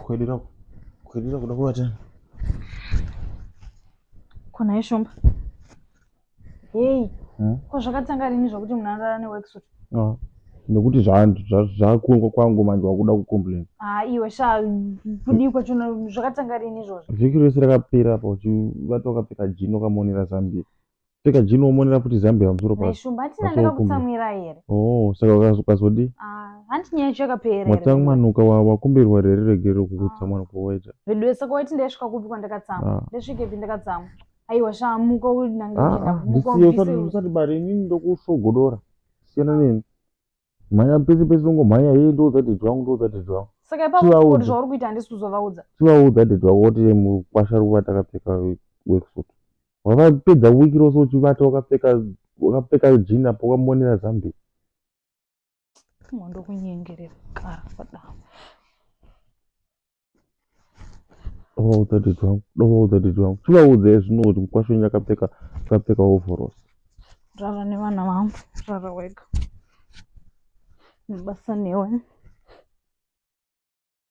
kwedira kuda kuwata kuna ishomba hey ko zvakatanga rini zvakuti munhu anarara neworksuit nekuti zvakungwa kwangu manje wakuda kucomplain iwe sha kudi kwacho zvakatanga rini izvozvo vhiki rese rakapera apa uchivata wakapfeka jini wakamonera zambia pfeka jini womonera futi zambia pamusoro paishomba hatina ndakakutsamwira here saka ukazodi handi nyaya yacho yakapera mwatsamwanuka wakumbirwa rere regerero kukutsamwanuka waita vedu vese kwaiti ndasvika kupi kwandakatsamwa ndasvikepi ndakatsamwa aiwa shamuka usati bare inini ndokusvogodora siyana neni mhanya pese pese ungomhanya hei ndoudza dhedhi wangu saka ipapo zvauri kuita handisi kuzovaudza chivaudza dhedhi wako kuti mukwasha ruva takapfeka worksuit wakapedza wiki rose uchivata wakapfeka jini apo wakamonera zambia ndokunyengerera kara padama dovaudza dhedhi wangu chivaudza zvino kuti mukwasha wenyu akapfeka overalls rara nevana vangu rara wega nebasa newe